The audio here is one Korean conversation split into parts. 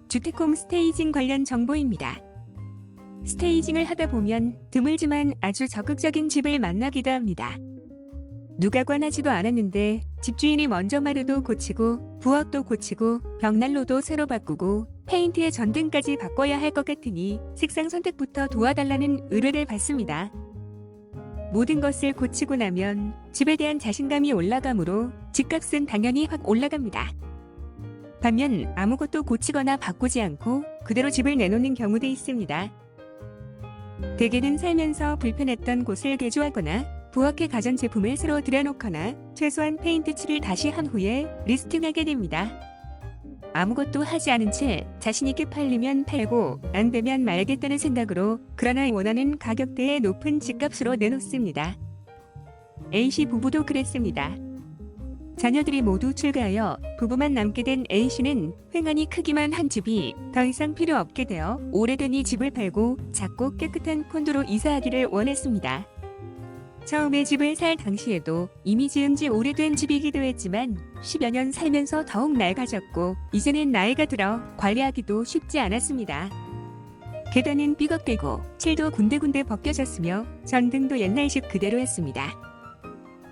주택홈 스테이징 관련 정보입니다. 스테이징을 하다 보면 드물지만 아주 적극적인 집을 만나기도 합니다. 누가 권하지도 않았는데 집주인이 먼저 마루도 고치고 부엌도 고치고 벽난로도 새로 바꾸고 페인트의 전등까지 바꿔야 할 것 같으니 색상 선택부터 도와달라는 의뢰를 받습니다. 모든 것을 고치고 나면 집에 대한 자신감이 올라가므로 집값은 당연히 확 올라갑니다. 반면 아무것도 고치거나 바꾸지 않고 그대로 집을 내놓는 경우도 있습니다. 대개는 살면서 불편했던 곳을 개조하거나 부엌의 가전제품을 새로 들여놓거나 최소한 페인트 칠을 다시 한 후에 리스팅하게 됩니다. 아무것도 하지 않은 채 자신있게 팔리면 팔고 안 되면 말겠다는 생각으로 그러나 원하는 가격대의 높은 집값으로 내놓습니다. A씨 부부도 그랬습니다. 자녀들이 모두 출가하여 부부만 남게 된 A씨는 횡하니 크기만 한 집이 더 이상 필요 없게 되어 오래된 이 집을 팔고 작고 깨끗한 콘도로 이사하기를 원했습니다. 처음에 집을 살 당시에도 이미 지은 지 오래된 집이기도 했지만 10여 년 살면서 더욱 낡아졌고 이제는 나이가 들어 관리하기도 쉽지 않았습니다. 계단은 삐걱대고 칠도 군데군데 벗겨졌으며 전등도 옛날식 그대로였습니다.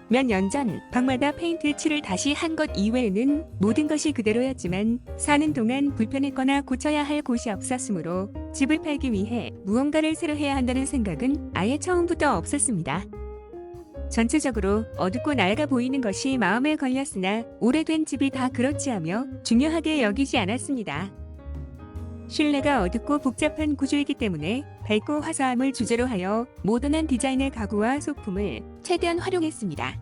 몇 년 전 방마다 페인트 칠을 다시 한 것 이외에는 모든 것이 그대로였지만 사는 동안 불편했거나 고쳐야 할 곳이 없었으므로 집을 팔기 위해 무언가를 새로 해야 한다는 생각은 아예 처음부터 없었습니다. 전체적으로 어둡고 낡아 보이는 것이 마음에 걸렸으나 오래된 집이 다 그렇지 하며 중요하게 여기지 않았습니다. 실내가 어둡고 복잡한 구조이기 때문에 밝고 화사함을 주제로 하여 모던한 디자인의 가구와 소품을 최대한 활용했습니다.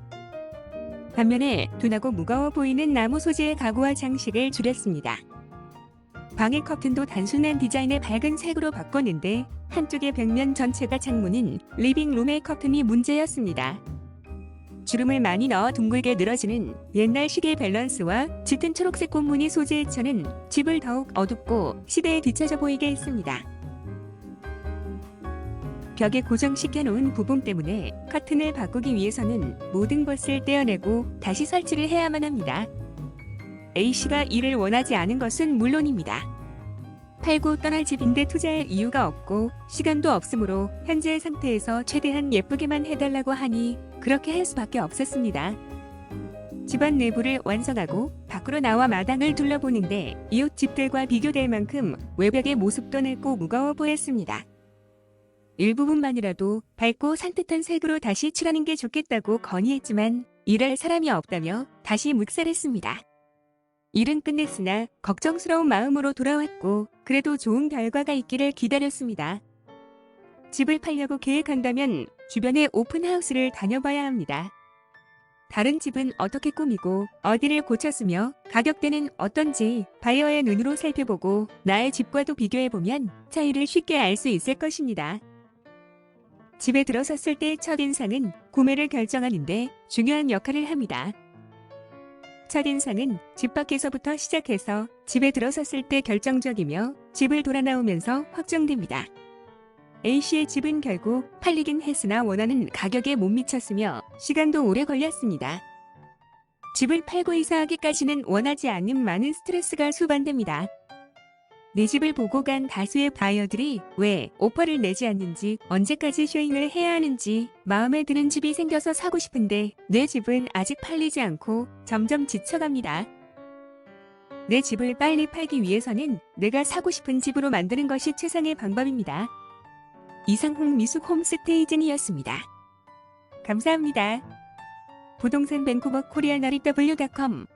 반면에 둔하고 무거워 보이는 나무 소재의 가구와 장식을 줄였습니다. 방의 커튼도 단순한 디자인의 밝은 색으로 바꿨는데 한쪽의 벽면 전체가 창문인 리빙룸의 커튼이 문제였습니다. 주름을 많이 넣어 둥글게 늘어지는 옛날식의 밸런스와 짙은 초록색 꽃무늬 소재의 천은 집을 더욱 어둡고 시대에 뒤처져 보이게 했습니다. 벽에 고정시켜 놓은 부분 때문에 커튼을 바꾸기 위해서는 모든 것을 떼어내고 다시 설치를 해야만 합니다. A씨가 이를 원하지 않은 것은 물론입니다. 팔고 떠날 집인데 투자할 이유가 없고 시간도 없으므로 현재 상태에서 최대한 예쁘게만 해달라고 하니 그렇게 할 수밖에 없었습니다. 집안 내부를 완성하고 밖으로 나와 마당을 둘러보는데 이웃 집들과 비교될 만큼 외벽의 모습도 낡고 무거워 보였습니다. 일부분만이라도 밝고 산뜻한 색으로 다시 칠하는 게 좋겠다고 건의했지만 일할 사람이 없다며 다시 묵살했습니다. 일은 끝냈으나 걱정스러운 마음으로 돌아왔고 그래도 좋은 결과가 있기를 기다렸습니다. 집을 팔려고 계획한다면 주변의 오픈하우스를 다녀봐야 합니다. 다른 집은 어떻게 꾸미고 어디를 고쳤으며 가격대는 어떤지 바이어의 눈으로 살펴보고 나의 집과도 비교해보면 차이를 쉽게 알 수 있을 것입니다. 집에 들어섰을 때의 첫인상은 구매를 결정하는데 중요한 역할을 합니다. 첫인상은 집 밖에서부터 시작해서 집에 들어섰을 때 결정적이며 집을 돌아 나오면서 확정됩니다. A씨의 집은 결국 팔리긴 했으나 원하는 가격에 못 미쳤으며 시간도 오래 걸렸습니다. 집을 팔고 이사하기까지는 원하지 않는 많은 스트레스가 수반됩니다. 내 집을 보고 간 다수의 바이어들이 왜 오퍼를 내지 않는지 언제까지 쇼잉을 해야 하는지 마음에 드는 집이 생겨서 사고 싶은데 내 집은 아직 팔리지 않고 점점 지쳐갑니다. 내 집을 빨리 팔기 위해서는 내가 사고 싶은 집으로 만드는 것이 최상의 방법입니다. 이상홍 미숙 홈스테이진이었습니다. 감사합니다. 부동산 밴쿠버 코리아나리W.com